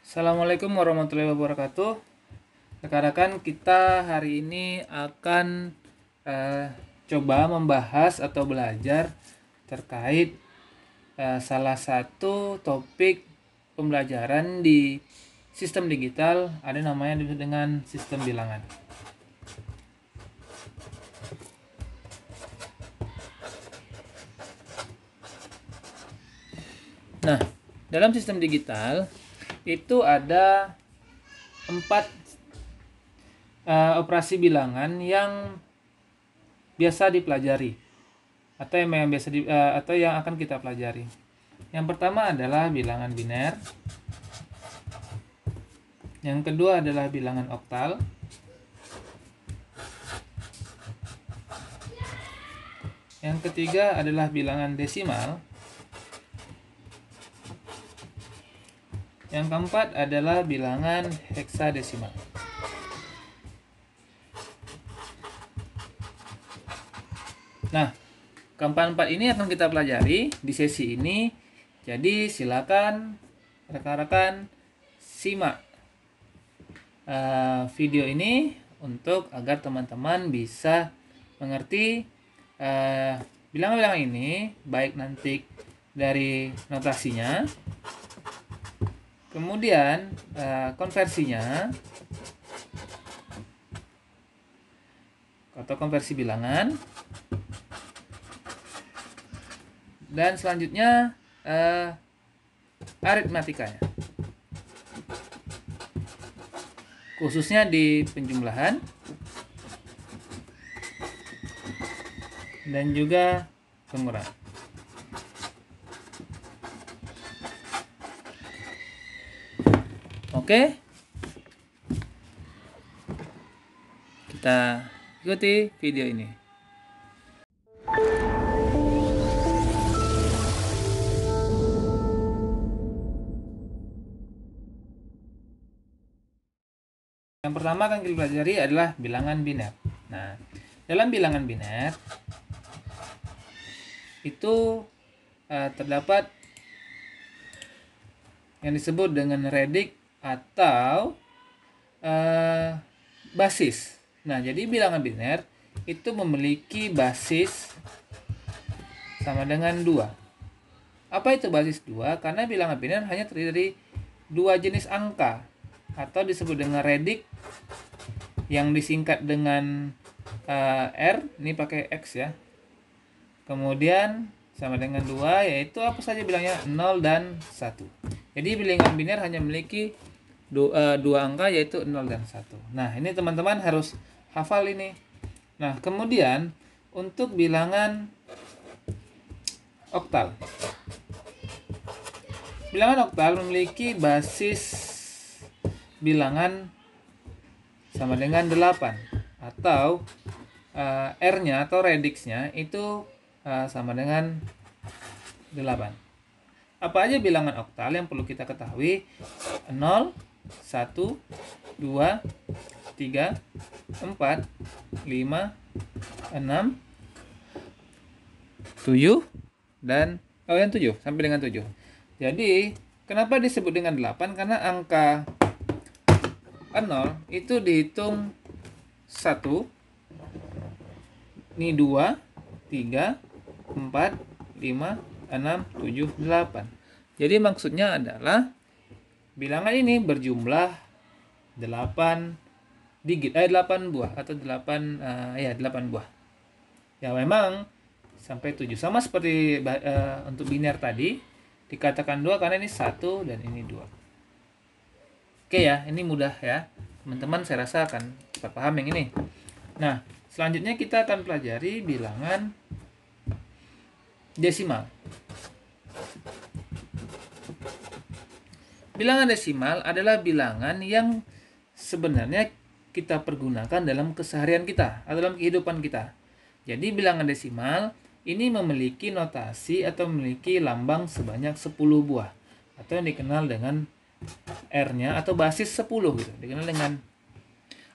Assalamualaikum warahmatullahi wabarakatuh. Rekan-rekan, kita hari ini akan coba membahas atau belajar terkait salah satu topik pembelajaran di sistem digital, ada namanya dengan sistem bilangan. Nah, dalam sistem digital itu ada 4 operasi bilangan yang biasa dipelajari atau yang akan kita pelajari. Yang pertama adalah bilangan biner. Yang kedua adalah bilangan oktal. Yang ketiga adalah bilangan desimal. Yang keempat adalah bilangan heksadesimal. Nah, keempat ini akan kita pelajari di sesi ini. Jadi silakan rekan-rekan simak video ini untuk agar teman-teman bisa mengerti bilangan-bilangan ini, baik nanti dari notasinya, kemudian konversinya atau konversi bilangan, dan selanjutnya aritmatikanya, khususnya di penjumlahan dan juga pengurangan. Oke, kita ikuti video ini. Yang pertama akan kita pelajari adalah bilangan biner. Nah, dalam bilangan biner itu terdapat yang disebut dengan redik atau basis. Nah, jadi bilangan biner itu memiliki basis sama dengan 2. Apa itu basis 2? Karena bilangan biner hanya terdiri dari 2 jenis angka atau disebut dengan redik yang disingkat dengan R, ini pakai X ya. Kemudian sama dengan 2, yaitu apa saja bilangnya 0 dan 1. Jadi bilangan biner hanya memiliki 2 angka, yaitu 0 dan 1. Nah, ini teman-teman harus hafal ini. Nah, kemudian untuk bilangan oktal. Bilangan oktal memiliki basis bilangan sama dengan 8, atau R-nya atau rediksnya itu sama dengan 8. Apa aja bilangan oktal yang perlu kita ketahui? 0, 1, 2, 3, 4, 5, 6, 7, dan yang 7, sampai dengan 7. Jadi, kenapa disebut dengan 8? Karena angka 0 itu dihitung 1, ini 2, 3, 4, 5, 6, 7, 8. Jadi maksudnya adalah bilangan ini berjumlah 8 digit, 8 buah atau 8 buah. Ya, memang sampai 7. Sama seperti untuk biner tadi, dikatakan 2 karena ini 1 dan ini 2. Oke ya, ini mudah ya. Teman-teman saya rasa akan cepat paham yang ini. Nah, selanjutnya kita akan pelajari bilangan desimal. Bilangan desimal adalah bilangan yang sebenarnya kita pergunakan dalam keseharian kita atau dalam kehidupan kita. Jadi bilangan desimal ini memiliki notasi atau memiliki lambang sebanyak 10 buah atau yang dikenal dengan R-nya atau basis 10 gitu. Dikenal dengan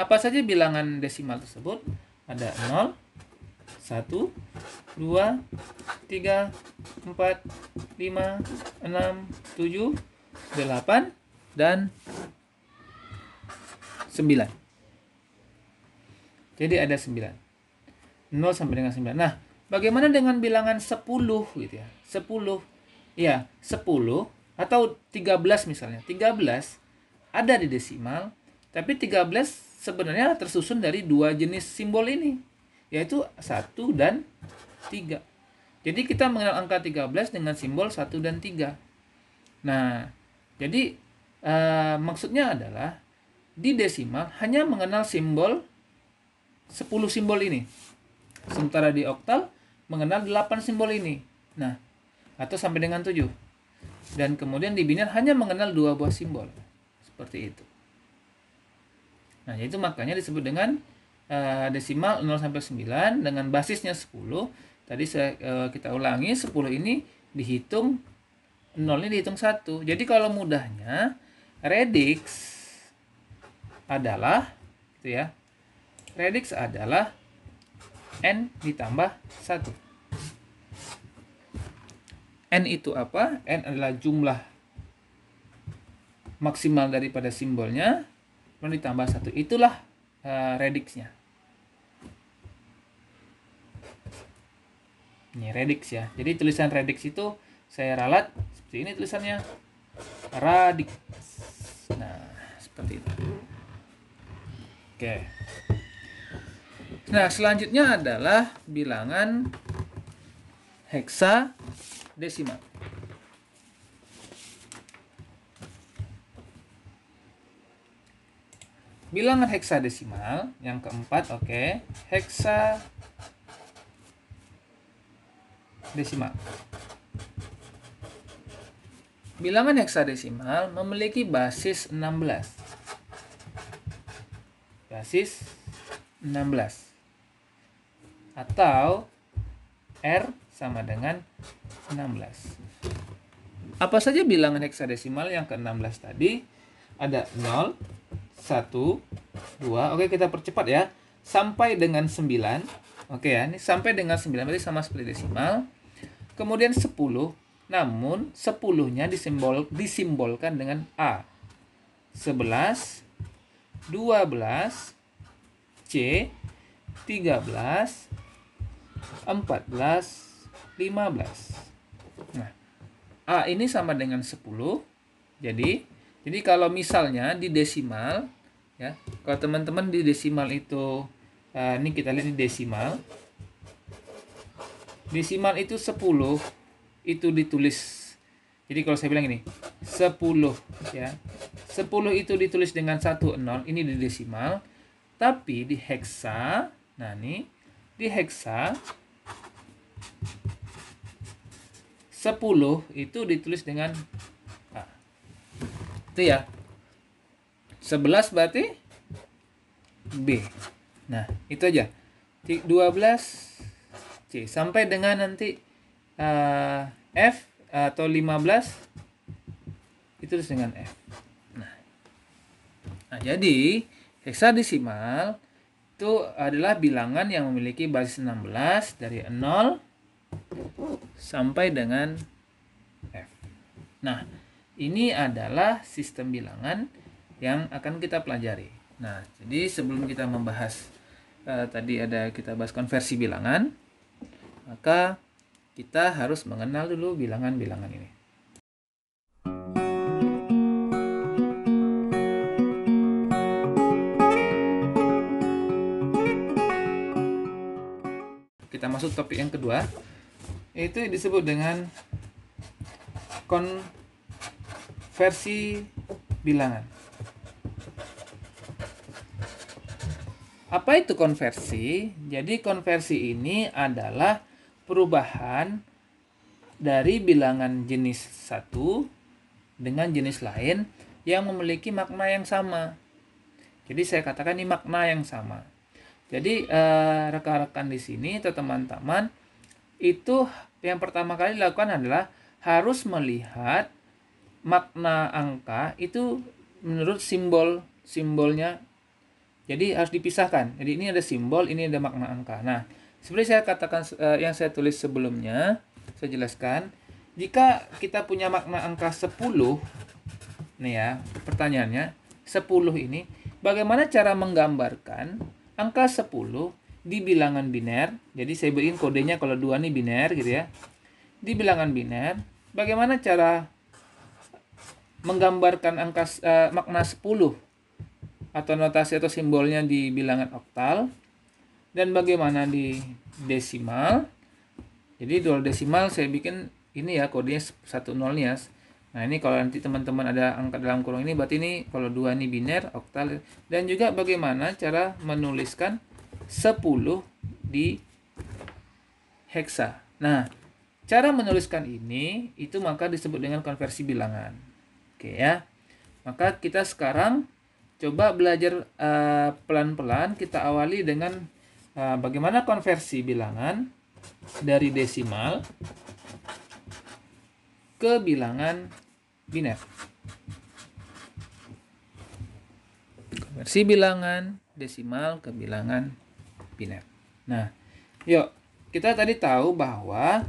apa saja bilangan desimal tersebut? Ada 0, 1, 2, 3, 4, 5, 6, 7, 8, dan 9. Jadi ada 9. 0 sampai dengan 9. Nah, bagaimana dengan bilangan 10 gitu ya? 10. Ya, 10 atau 13 misalnya. 13 ada di desimal, tapi 13 sebenarnya tersusun dari dua jenis simbol ini, yaitu 1 dan 3. Jadi kita mengenal angka 13 dengan simbol 1 dan 3. Nah, jadi maksudnya adalah di desimal hanya mengenal simbol 10 simbol ini. Sementara di oktal mengenal 8 simbol ini. Nah, atau sampai dengan 7. Dan kemudian di biner hanya mengenal 2 buah simbol. Seperti itu. Nah, itu makanya disebut dengan desimal 0 sampai 9 dengan basisnya 10. Tadi kita ulangi, 10 ini dihitung 0 ini dihitung 1. Jadi kalau mudahnya radix adalah gitu ya. Radix adalah n ditambah 1. N itu apa? N adalah jumlah maksimal daripada simbolnya, lalu ditambah 1. Itulah radixnya. Ini radix ya. Jadi tulisan radix itu saya ralat seperti ini tulisannya. Radix. Nah, seperti itu. Oke. Nah, selanjutnya adalah bilangan heksadesimal. Bilangan heksadesimal yang keempat, oke. Heksadesimal. Bilangan heksadesimal memiliki basis 16. Basis 16. Atau R sama dengan 16. Apa saja bilangan heksadesimal yang ke-16 tadi? Ada 0, 1, 2. Oke, kita percepat ya. Sampai dengan 9. Oke ya, ini sampai dengan 9 berarti sama seperti desimal. Kemudian 10, namun 10-nya disimbolkan dengan A. 11, 12, C, 13, 14, 15. Nah, A ini sama dengan 10. Jadi kalau misalnya di desimal ya, kalau teman-teman di desimal itu ini kita lihat di desimal. Desimal itu 10 itu ditulis. Jadi kalau saya bilang ini 10 ya. 10 itu ditulis dengan 1 0, ini di desimal. Tapi di heksa, nah nih di heksa 10 itu ditulis dengan A. Itu ya. 11 berarti B. Nah, itu aja. 12 C sampai dengan nanti F atau 15 itu terus dengan F. Nah, jadi heksadesimal itu adalah bilangan yang memiliki basis 16 dari 0 sampai dengan F. Nah, ini adalah sistem bilangan yang akan kita pelajari. Nah, jadi sebelum kita membahas tadi kita bahas konversi bilangan, maka kita harus mengenal dulu bilangan-bilangan ini. Kita masuk topik yang kedua, yaitu disebut dengan konversi bilangan. Apa itu konversi? Jadi konversi ini adalah perubahan dari bilangan jenis satu dengan jenis lain yang memiliki makna yang sama. Jadi saya katakan ini makna yang sama. Jadi rekan-rekan di sini atau teman-teman itu yang pertama kali dilakukan adalah harus melihat makna angka itu menurut simbolnya. Jadi harus dipisahkan. Jadi ini ada simbol, ini ada makna angka. Nah, seperti saya katakan yang saya tulis sebelumnya, saya jelaskan, jika kita punya makna angka 10, nih ya, pertanyaannya 10 ini bagaimana cara menggambarkan angka 10 di bilangan biner. Jadi saya beriin kodenya kalau 2 nih biner gitu ya. Di bilangan biner, bagaimana cara menggambarkan makna 10 atau notasi atau simbolnya di bilangan oktal, dan bagaimana di desimal. Jadi dual desimal saya bikin ini ya, kodenya 10 nih ya. Nah ini kalau nanti teman-teman ada angka dalam kurung ini, berarti ini kalau 2 ini biner, oktal. Dan juga bagaimana cara menuliskan 10 di heksa. Nah, cara menuliskan ini itu maka disebut dengan konversi bilangan. Oke ya. Maka kita sekarang coba belajar pelan-pelan. Kita awali dengan bagaimana konversi bilangan dari desimal ke bilangan biner. Konversi bilangan desimal ke bilangan biner. Nah, yuk kita tadi tahu bahwa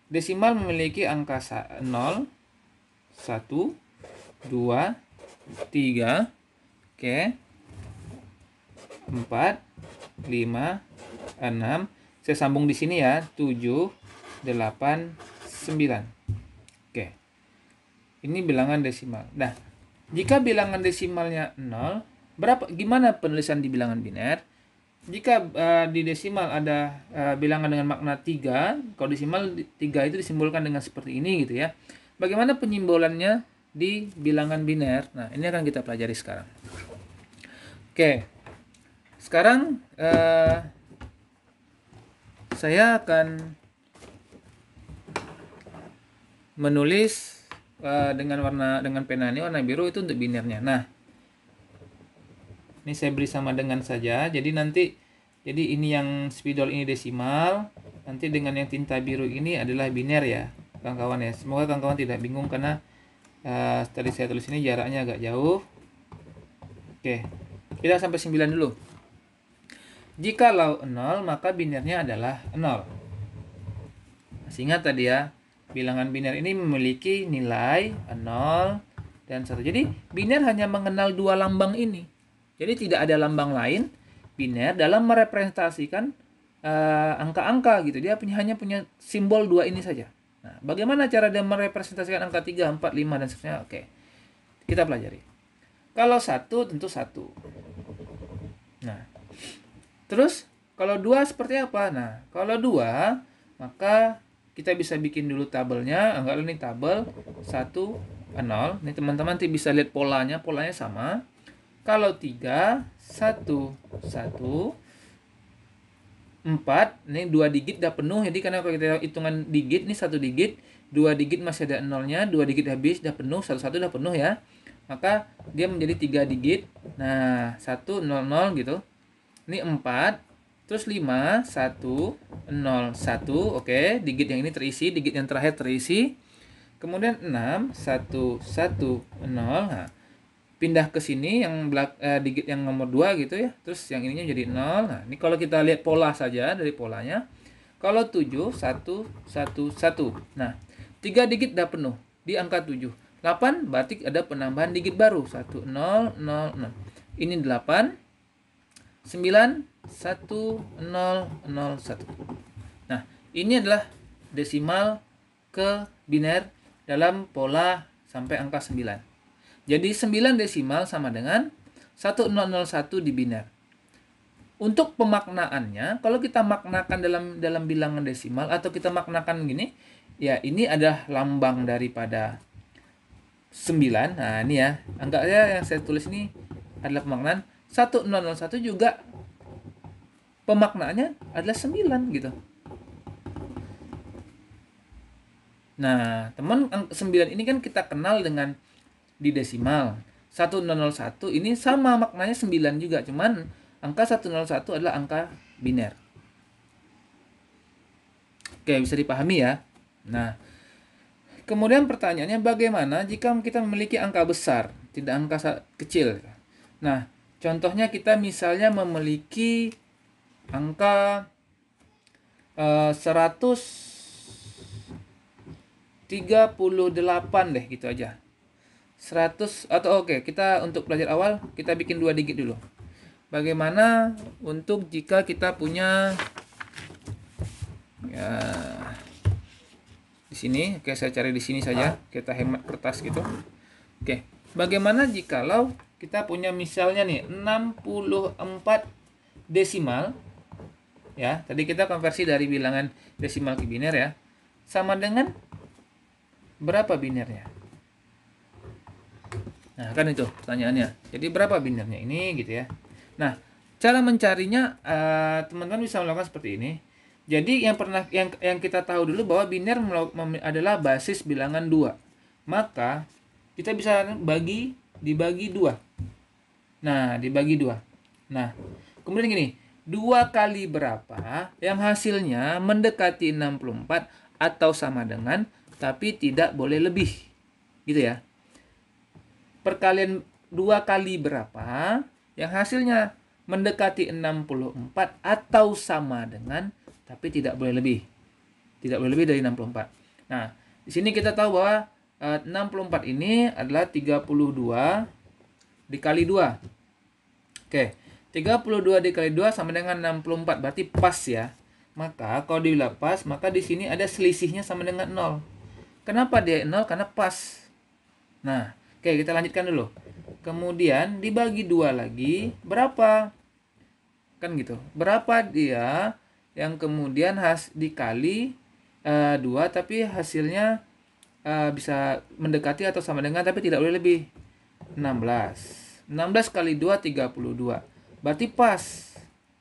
desimal memiliki angka 0, 1, 2, 3, oke, 4, 5, 6. Saya sambung di sini ya, 7, 8, 9. Oke. Ini bilangan desimal. Nah, jika bilangan desimalnya 0, gimana penulisan di bilangan biner? Jika di desimal ada bilangan dengan makna 3, kalau desimal 3 itu disimbolkan dengan seperti ini gitu ya. Bagaimana penyimbolannya di bilangan biner? Nah, ini akan kita pelajari sekarang. Oke. Sekarang saya akan menulis dengan pena ini warna biru itu untuk binernya. Nah, ini saya beri sama dengan saja. Jadi ini yang spidol ini desimal, nanti dengan yang tinta biru ini adalah biner ya, kawan-kawan ya. Semoga kawan-kawan tidak bingung karena tadi saya tulis ini jaraknya agak jauh. Oke, kita sampai 9 dulu. Jikalau 0, maka binernya adalah 0. Masih ingat tadi ya, bilangan biner ini memiliki nilai 0 dan 1. Jadi biner hanya mengenal 2 lambang ini. Jadi tidak ada lambang lain biner dalam merepresentasikan angka-angka gitu. Dia hanya punya simbol 2 ini saja. Nah, bagaimana cara dia merepresentasikan angka 3, 4, 5 dan seterusnya? Oke. Kita pelajari. Kalau 1 tentu 1. Nah, terus kalau 2 seperti apa? Nah, kalau 2 maka kita bisa bikin dulu tabelnya. Anggaplah ini tabel 1, 0. Ini teman-teman nanti bisa lihat polanya sama. Kalau 3, 1, 1, 4, ini 2 digit udah penuh. Jadi karena kalau kita hitungan digit, ini 1 digit, 2 digit masih ada 0-nya, 2 digit habis, udah penuh, 1, 1 udah penuh ya. Maka dia menjadi 3 digit. Nah, 1, 0, 0 gitu. Ini 4, terus 5, 1, 0, 1, oke. Digit yang ini terisi, digit yang terakhir terisi. Kemudian 6, 1, 1, 0. Nah, pindah ke sini yang digit yang nomor 2 gitu ya. Terus yang ininya jadi 0. Nah, ini kalau kita lihat pola saja dari polanya. Kalau 7, 1, 1, 1. Nah, 3 digit udah penuh di angka 7. 8 berarti ada penambahan digit baru. 1, 0, 0, 0. Ini 8, 9, 1, 0, 0, 1. Nah, ini adalah desimal ke biner dalam pola sampai angka 9. Jadi 9 desimal sama dengan 1001 di biner. Untuk pemaknaannya, kalau kita maknakan dalam bilangan desimal atau kita maknakan gini, ya ini adalah lambang daripada 9. Nah, ini ya. Anggapnya yang saya tulis ini adalah pemaknaan. 1001 juga pemaknaannya adalah 9 gitu. Nah, teman 9 ini kan kita kenal dengan di desimal. 1001 ini sama maknanya 9 juga, cuman angka 101 adalah angka biner. Oke, bisa dipahami ya. Nah, kemudian pertanyaannya bagaimana jika kita memiliki angka besar, tidak angka kecil. Nah, contohnya kita misalnya memiliki angka 138 deh gitu aja. 100 atau oke, kita untuk belajar awal kita bikin 2 digit dulu. Bagaimana untuk jika kita punya ya di sini, oke saya cari di sini saja, kita hemat kertas gitu. Oke, bagaimana jikalau kita punya misalnya nih 64 desimal ya, tadi kita konversi dari bilangan desimal ke biner ya, sama dengan berapa binernya? Nah, kan itu pertanyaannya. Jadi berapa binernya ini gitu ya. Nah, cara mencarinya teman-teman bisa melakukan seperti ini. Jadi yang kita tahu dulu bahwa biner adalah basis bilangan 2. Maka kita bisa dibagi 2. Nah, dibagi 2. Nah, kemudian gini, 2 kali berapa yang hasilnya mendekati 64 atau sama dengan tapi tidak boleh lebih. Gitu ya. Perkalian 2 kali berapa yang hasilnya mendekati 64 atau sama dengan tapi tidak boleh lebih. Tidak boleh lebih dari 64. Nah, di sini kita tahu bahwa 64 ini adalah 32 dikali 2. Oke, 32 dikali 2 sama dengan 64, berarti pas ya. Maka kalau dibilang pas, maka di sini ada selisihnya sama dengan 0. Kenapa dia 0? Karena pas. Nah, oke, kita lanjutkan dulu. Kemudian dibagi 2 lagi, berapa? Kan gitu. Berapa dia yang kemudian dikali 2 tapi hasilnya bisa mendekati atau sama dengan tapi tidak boleh lebih. 16 kali 2 32. Berarti pas.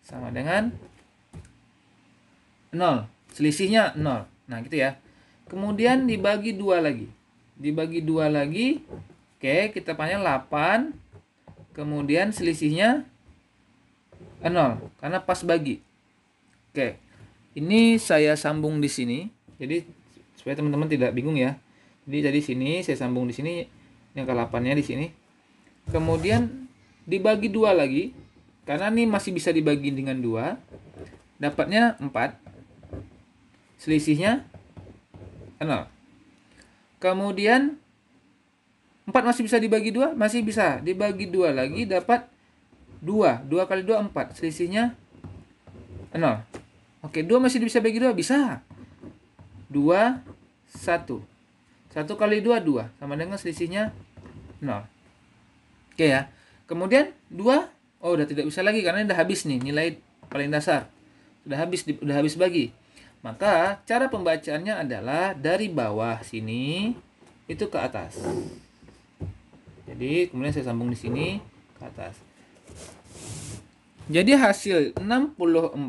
Sama dengan 0. Selisihnya 0. Nah, gitu ya. Kemudian dibagi 2 lagi. Dibagi 2 lagi. Oke, kita panjang 8. Kemudian selisihnya 0 karena pas bagi. Oke. Ini saya sambung di sini. Jadi supaya teman-teman tidak bingung ya. Jadi tadi sini saya sambung di sini yang ke-8-nya di sini. Kemudian dibagi 2 lagi. Karena ini masih bisa dibagi dengan 2. Dapatnya 4. Selisihnya 0. Kemudian 4 masih bisa dibagi 2? Masih bisa. Dibagi 2 lagi dapat 2. 2 kali 2 4. Selisihnya 0. Oke, 2 masih bisa bagi 2? Bisa. 2, 1. 1 kali 2, 2. Sama dengan selisihnya 0. Oke ya. Kemudian 2, udah tidak bisa lagi karena udah habis nih nilai paling dasar. Udah habis bagi. Maka cara pembacaannya adalah dari bawah sini itu ke atas. Jadi kemudian saya sambung di sini ke atas. Jadi hasil 64